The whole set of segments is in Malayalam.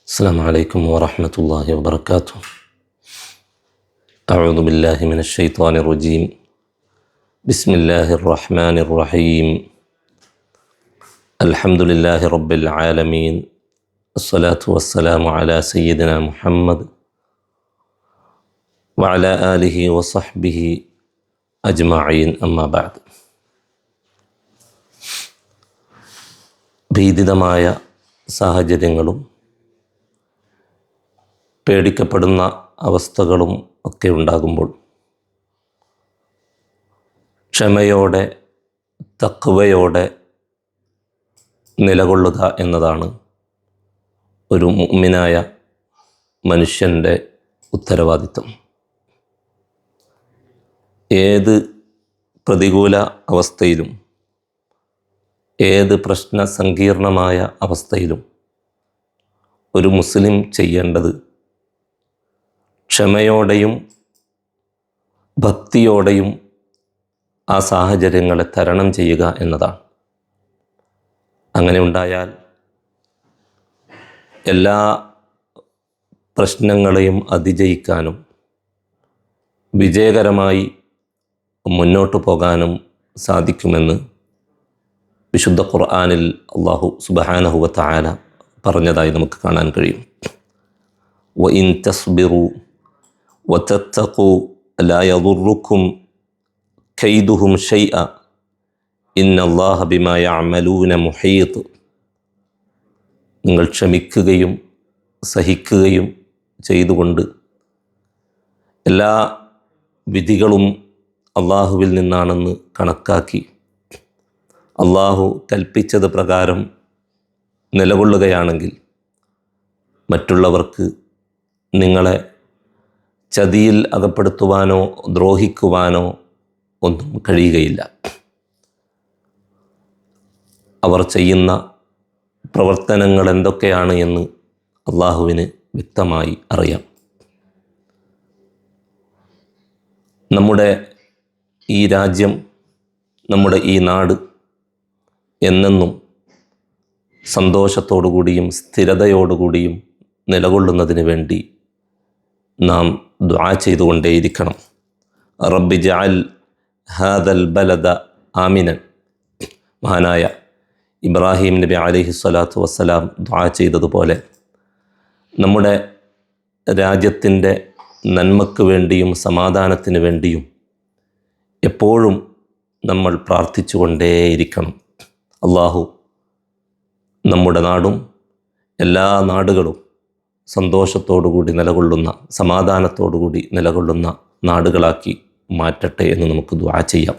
السلام عليكم ورحمة الله وبركاته. أعوذ بالله من الشيطان الرجيم. بسم الله الرحمن الرحيم. الحمد لله رب العالمين. الصلاة والسلام على سيدنا محمد وعلى آله وصحبه أجمعين. أما بعد. ഭീതിതമായ സാഹചര്യങ്ങളും പേടിക്കപ്പെടുന്ന അവസ്ഥകളും ഒക്കെ ഉണ്ടാകുമ്പോൾ ക്ഷമയോടെ തഖ്വയോടെ നിലകൊള്ളുക എന്നതാണ് ഒരു മുഅ്മിനായ മനുഷ്യൻ്റെ ഉത്തരവാദിത്വം. ഏത് പ്രതികൂല അവസ്ഥയിലും ഏത് പ്രശ്ന സങ്കീർണമായ അവസ്ഥയിലും ഒരു മുസ്ലിം ചെയ്യേണ്ടത് ക്ഷമയോടെയും ഭക്തിയോടെയും ആ സാഹചര്യങ്ങളെ തരണം ചെയ്യുക എന്നതാണ്. അങ്ങനെ ഉണ്ടായാൽ എല്ലാ പ്രശ്നങ്ങളെയും അതിജയിക്കാനും വിജയകരമായി മുന്നോട്ടു പോകാനും സാധിക്കുമെന്ന് വിശുദ്ധ ഖുർആനിൽ അല്ലാഹു സുബ്ഹാനഹു വ തആല പറഞ്ഞതായി നമുക്ക് കാണാൻ കഴിയും. വഇൻ തസ്ബിറു വതത്തഖു ലാ യദുറുക്കും കൈദുഹും ശൈഅ ഇന്നല്ലാഹ ബിമാ യഅമലൂന മുഹീത്ത്. നിങ്ങൾ ക്ഷമിക്കുകയും സഹിക്കുകയും ചെയ്തുകൊണ്ട് എല്ലാ വിധികളും അള്ളാഹുവിൽ നിന്നാണെന്ന് കണക്കാക്കി അള്ളാഹു കൽപ്പിച്ചത് പ്രകാരം നിലകൊള്ളുകയാണെങ്കിൽ മറ്റുള്ളവർക്ക് നിങ്ങളെ ചതിയിൽ അകപ്പെടുത്തുവാനോ ദ്രോഹിക്കുവാനോ ഒന്നും കഴിയുകയില്ല. അവർ ചെയ്യുന്ന പ്രവർത്തനങ്ങൾ എന്തൊക്കെയാണ് എന്ന് അള്ളാഹുവിന് വ്യക്തമായി അറിയാം. നമ്മുടെ ഈ രാജ്യം, നമ്മുടെ ഈ നാട് എന്നെന്നും സന്തോഷത്തോടുകൂടിയും സ്ഥിരതയോടുകൂടിയും നിലകൊള്ളുന്നതിന് വേണ്ടി നാം ദുആ ചെയ്തുകൊണ്ടേയിരിക്കണം. റബ്ബി ജഅൽ ഹാദൽ ബലദ ആമിനൻ. മഹാനായ ഇബ്രാഹിം നബി അലൈഹി സ്വലാത്തു വസ്സലാം ദുആ ചെയ്തതുപോലെ നമ്മുടെ രാജ്യത്തിൻ്റെ നന്മയ്ക്ക് വേണ്ടിയും സമാധാനത്തിന് വേണ്ടിയും എപ്പോഴും നമ്മൾ പ്രാർത്ഥിച്ചുകൊണ്ടേയിരിക്കണം. അള്ളാഹു നമ്മുടെ നാടും എല്ലാ നാടുകളും സന്തോഷത്തോടുകൂടി നിലകൊള്ളുന്ന, സമാധാനത്തോടുകൂടി നിലകൊള്ളുന്ന നാടുകളാക്കി മാറ്റട്ടെ എന്ന് നമുക്ക് ദുആ ചെയ്യാം.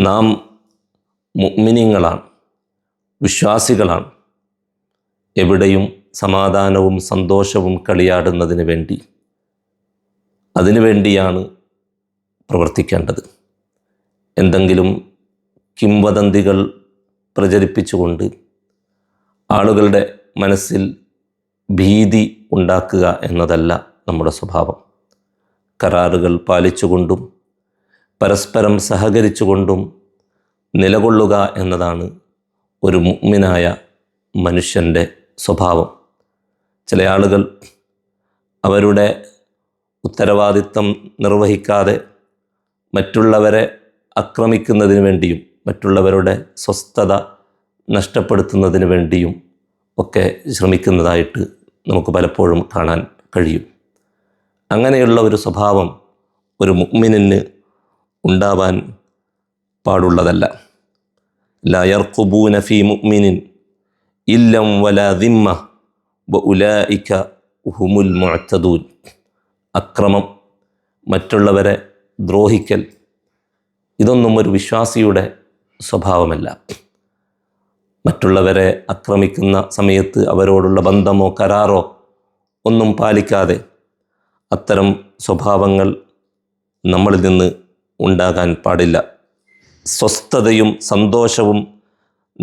നാം മുഅ്മിനീങ്ങളാണ്, വിശ്വാസികളാണ്. എവിടെയും സമാധാനവും സന്തോഷവും കളിയാടുന്നതിന് വേണ്ടി, അതിനുവേണ്ടിയാണ് പ്രവർത്തിക്കേണ്ടത്. എന്തെങ്കിലും കിംവദന്തികൾ പ്രചരിപ്പിച്ചുകൊണ്ട് ആളുകളുടെ മനസ്സിൽ ഭീതി ഉണ്ടാക്കുക എന്നതല്ല നമ്മുടെ സ്വഭാവം. കരാറുകൾ പാലിച്ചുകൊണ്ടും പരസ്പരം സഹകരിച്ചുകൊണ്ടും നിലകൊള്ളുക എന്നതാണ് ഒരു മുഅ്മിനായ മനുഷ്യൻ്റെ സ്വഭാവം. ചില ആളുകൾ അവരുടെ ഉത്തരവാദിത്തം നിർവഹിക്കാതെ മറ്റുള്ളവരെ ആക്രമിക്കുന്നതിന് വേണ്ടിയും മറ്റുള്ളവരുടെ സ്വസ്ഥത നഷ്ടപ്പെടുത്തുന്നതിന് വേണ്ടിയും ഒക്കെ ശ്രമിക്കുന്നതായിട്ട് നമുക്ക് പലപ്പോഴും കാണാൻ കഴിയും. അങ്ങനെയുള്ള ഒരു സ്വഭാവം ഒരു മുഅ്മിനിന് ഉണ്ടാവാൻ പാടുള്ളതല്ല. ലാ യർഖുബൂന ഫീ മുഅ്മിനിൻ ഇല്ലം വലാ ദിമ്മ വഉലൈക ഹുമുൽ മുഅ്തദൂൻ. അക്രമം, മറ്റുള്ളവരെ ദ്രോഹിക്കൽ, ഇതൊന്നും ഒരു വിശ്വാസിയുടെ സ്വഭാവമല്ല. മറ്റുള്ളവരെ ആക്രമിക്കുന്ന സമയത്ത് അവരോടുള്ള ബന്ധമോ കരാറോ ഒന്നും പാലിക്കാതെ അത്തരം സ്വഭാവങ്ങൾ നമ്മളിൽ നിന്ന് ഉണ്ടാകാൻ പാടില്ല. സ്വസ്ഥതയും സന്തോഷവും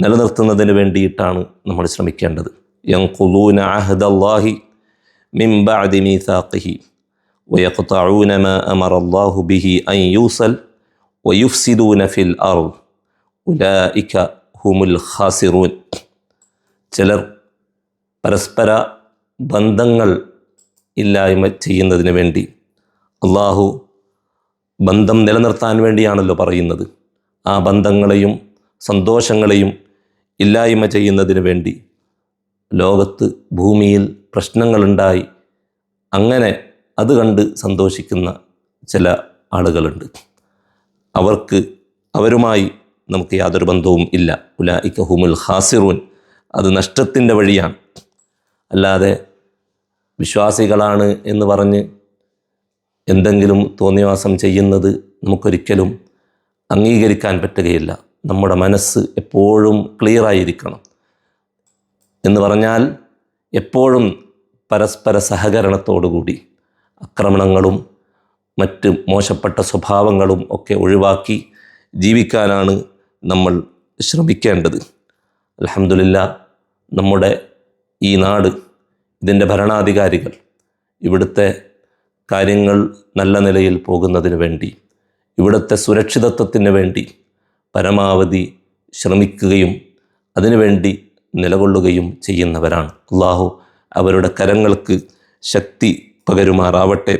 നിലനിർത്തുന്നതിന് വേണ്ടിയിട്ടാണ് നമ്മൾ ശ്രമിക്കേണ്ടത്. യൻഖുദൂന അഹ്ദല്ലാഹി മിൻ ബഅദി മീസാഖിഹി വയഖ്തഊന മാ അമറല്ലാഹു ബിഹി അൻ യൂസൽ വയുഫ്സിദൂന ഫിൽ അർദ് ഉലൈക ഹുമുൽ ഖാസിറൂൻ. ചിലർ പരസ്പര ബന്ധങ്ങൾ ഇല്ലായ്മ ചെയ്യുന്നതിന് വേണ്ടി, അള്ളാഹു ബന്ധം നിലനിർത്താൻ വേണ്ടിയാണല്ലോ പറയുന്നത്. ആ ബന്ധങ്ങളെയും സന്തോഷങ്ങളെയും ഇല്ലായ്മ ചെയ്യുന്നതിന് വേണ്ടി ലോകത്ത് ഭൂമിയിൽ പ്രശ്നങ്ങളുണ്ടായി അങ്ങനെ അത് കണ്ട് സന്തോഷിക്കുന്ന ചില ആളുകളുണ്ട്. അവരുമായി നമുക്ക് യാതൊരു ബന്ധവും ഇല്ല. ഉലൈക ഹുമുൽ ഖാസിറൂൻ, അത് നഷ്ടത്തിൻ്റെ വഴിയാണ്. അല്ലാതെ വിശ്വാസികളാണ് എന്ന് പറഞ്ഞ് എന്തെങ്കിലും തോന്നിവാസം ചെയ്യുന്നത് നമുക്കൊരിക്കലും അംഗീകരിക്കാൻ പറ്റുകയില്ല. നമ്മുടെ മനസ്സ് എപ്പോഴും ക്ലിയറായിരിക്കണം. എന്ന് പറഞ്ഞാൽ എപ്പോഴും പരസ്പര സഹകരണത്തോടുകൂടി ആക്രമണങ്ങളും മറ്റ് മോശപ്പെട്ട സ്വഭാവങ്ങളും ഒക്കെ ഒഴിവാക്കി ജീവിക്കാനാണ് നമ്മൾ ശ്രമിക്കേണ്ടത്. അൽഹംദുലില്ലാ, നമ്മുടെ ഈ നാട്, ഇതിൻ്റെ ഭരണാധികാരികൾ ഇവിടുത്തെ കാര്യങ്ങൾ നല്ല നിലയിൽ പോകുന്നതിന് വേണ്ടി, ഇവിടുത്തെ സുരക്ഷിതത്വത്തിന് വേണ്ടി പരമാവധി ശ്രമിക്കുകയും അതിനുവേണ്ടി നിലകൊള്ളുകയും ചെയ്യുന്നവരാണ്. അള്ളാഹു അവരുടെ കരങ്ങൾക്ക് ശക്തി പകരുമാറാവട്ടെ.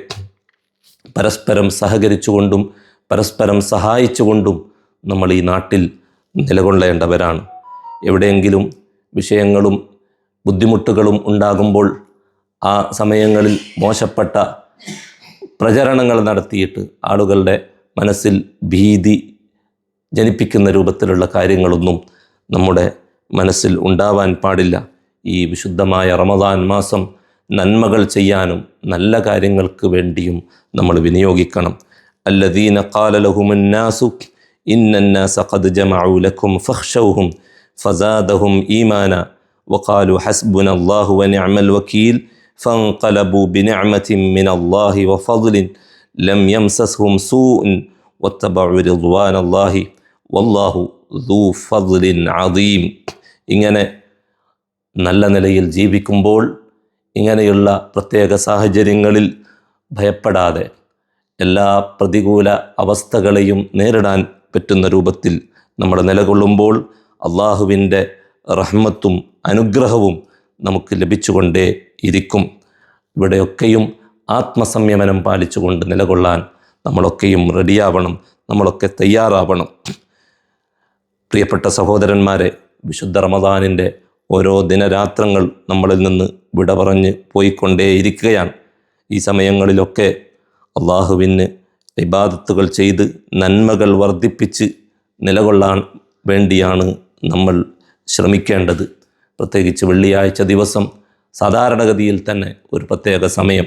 പരസ്പരം സഹകരിച്ചുകൊണ്ടും പരസ്പരം സഹായിച്ചുകൊണ്ടും നമ്മൾ ഈ നാട്ടിൽ നിലകൊള്ളേണ്ടവരാണ്. എവിടെയെങ്കിലും വിഷയങ്ങളും ബുദ്ധിമുട്ടുകളും ഉണ്ടാകുമ്പോൾ ആ സമയങ്ങളിൽ മോശപ്പെട്ട പ്രചരണങ്ങൾ നടത്തിയിട്ട് ആളുകളുടെ മനസ്സിൽ ഭീതി ജനിപ്പിക്കുന്ന രൂപത്തിലുള്ള കാര്യങ്ങളൊന്നും നമ്മുടെ മനസ്സിൽ ഉണ്ടാവാൻ പാടില്ല. ഈ വിശുദ്ധമായ റമദാൻ മാസം നന്മകൾ ചെയ്യാനും നല്ല കാര്യങ്ങൾക്ക് വേണ്ടിയും നമ്മൾ വിനിയോഗിക്കണം. അല്ലദീന ഖാല ലഹുമുന്നാസു ഇന്നന്നാസ ഖദ് ജമഉ ലക്കും ഫഖ്ശൗഹും ഫസാദഹും ഈമാന വഖാലു ഹസ്ബുനല്ലാഹു വനിഅമൽ വകീൽ فانقلبوا بنعمة من الله وفضل لم يمسسهم سوء واتبعوا رضوان الله والله ذو فضل عظيم. ഇങ്ങനെ നല്ല നിലയിൽ ജീവിക്കുമ്പോൾ, ഇങ്ങനെയുള്ള പ്രത്യേക സാഹചര്യങ്ങളിൽ ഭയപ്പെടാതെ എല്ലാ പ്രതികൂല അവസ്ഥകളെയും നേരിടാൻ പറ്റുന്ന രൂപത്തിൽ നമ്മൾ നിലകൊള്ളുമ്പോൾ അള്ളാഹുവിൻ്റെ റഹ്മത്തും അനുഗ്രഹവും നമുക്ക് ലഭിച്ചുകൊണ്ടേ ഇരിക്കും. ഇവിടെയൊക്കെയും ആത്മസംയമനം പാലിച്ചുകൊണ്ട് നിലകൊള്ളാൻ നമ്മളൊക്കെയും റെഡിയാവണം, നമ്മളൊക്കെ തയ്യാറാവണം. പ്രിയപ്പെട്ട സഹോദരന്മാരെ, വിശുദ്ധ റമദാനിൻ്റെ ഓരോ ദിനരാത്രങ്ങൾ നമ്മളിൽ നിന്ന് വിട പറഞ്ഞ് പോയിക്കൊണ്ടേയിരിക്കുകയാണ്. ഈ സമയങ്ങളിലൊക്കെ അള്ളാഹുവിന് ഇബാദത്തുകൾ ചെയ്ത് നന്മകൾ വർദ്ധിപ്പിച്ച് നിലകൊള്ളാൻ വേണ്ടിയാണ് നമ്മൾ ശ്രമിക്കേണ്ടത്. പ്രത്യേകിച്ച് വെള്ളിയാഴ്ച ദിവസം സാധാരണഗതിയിൽ തന്നെ ഒരു പ്രത്യേക സമയം,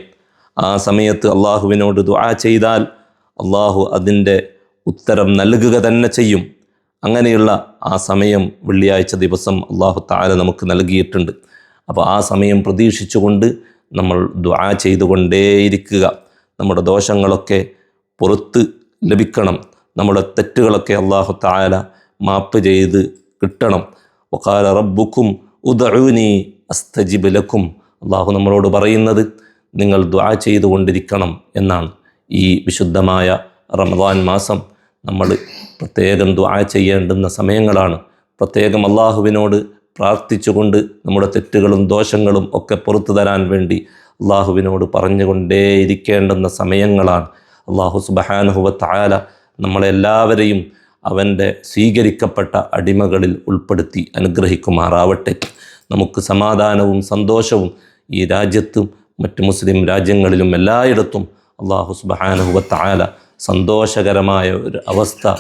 ആ സമയത്ത് അള്ളാഹുവിനോട് ദുആ ചെയ്താൽ അള്ളാഹു അതിൻ്റെ ഉത്തരം നൽകുക തന്നെ ചെയ്യും. അങ്ങനെയുള്ള ആ സമയം വെള്ളിയാഴ്ച ദിവസം അള്ളാഹു തആല നമുക്ക് നൽകിയിട്ടുണ്ട്. അപ്പോൾ ആ സമയം പ്രതീക്ഷിച്ചുകൊണ്ട് നമ്മൾ ദുആ ചെയ്തുകൊണ്ടേയിരിക്കുക. നമ്മുടെ ദോഷങ്ങളൊക്കെ പുറത്ത് ലഭിക്കണം, നമ്മുടെ തെറ്റുകളൊക്കെ അള്ളാഹു തആല മാപ്പ് ചെയ്ത് കിട്ടണം. വഖാല റബ്ബുക്കും ഉദ്ഉനി അസ്തജിബ് ലക്കും. അള്ളാഹു നമ്മളോട് പറയുന്നത് നിങ്ങൾ ദുആ ചെയ്തുകൊണ്ടിരിക്കണം എന്നാണ്. ഈ വിശുദ്ധമായ റമദാൻ മാസം നമ്മൾ പ്രത്യേകം ദുആ ചെയ്യേണ്ടുന്ന സമയങ്ങളാണ്. പ്രത്യേകം അള്ളാഹുവിനോട് പ്രാർത്ഥിച്ചുകൊണ്ട് നമ്മുടെ തെറ്റുകളും ദോഷങ്ങളും ഒക്കെ പുറത്തു തരാൻ വേണ്ടി അള്ളാഹുവിനോട് പറഞ്ഞുകൊണ്ടേയിരിക്കേണ്ടുന്ന സമയങ്ങളാണ്. അള്ളാഹു സുബ്ഹാനഹു വ തആല നമ്മളെല്ലാവരെയും അവൻ്റെ സ്വീകരിക്കപ്പെട്ട അടിമകളിൽ ഉൾപ്പെടുത്തി അനുഗ്രഹിക്കുമാറാവട്ടെ. നമുക്ക് സമാധാനവും സന്തോഷവും ഈ രാജ്യത്തും മറ്റ് മുസ്ലിം രാജ്യങ്ങളിലും എല്ലായിടത്തും അള്ളാഹു സുബ്ഹാനഹു വ തആല സന്തോഷകരമായ ഒരു അവസ്ഥ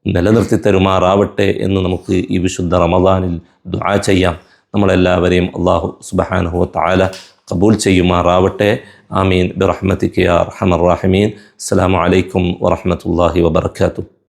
നിലനിർത്തി തരുമാറാവട്ടെ എന്ന് നമുക്ക് ഈ വിശുദ്ധ റമദാനിൽ ദുആ ചെയ്യാം. നമ്മളെല്ലാവരെയും അള്ളാഹു സുബ്ഹാനഹു വ തആല ഖബൂൽ ചെയ്യുമാറാവട്ടെ. ആമീൻ ബിറഹ്മതിക യാ അർഹമർ റഹീമീൻ. അസ്സലാമു അലൈക്കും വറഹ്മത്തുള്ളാഹി വബറകാതുഹു.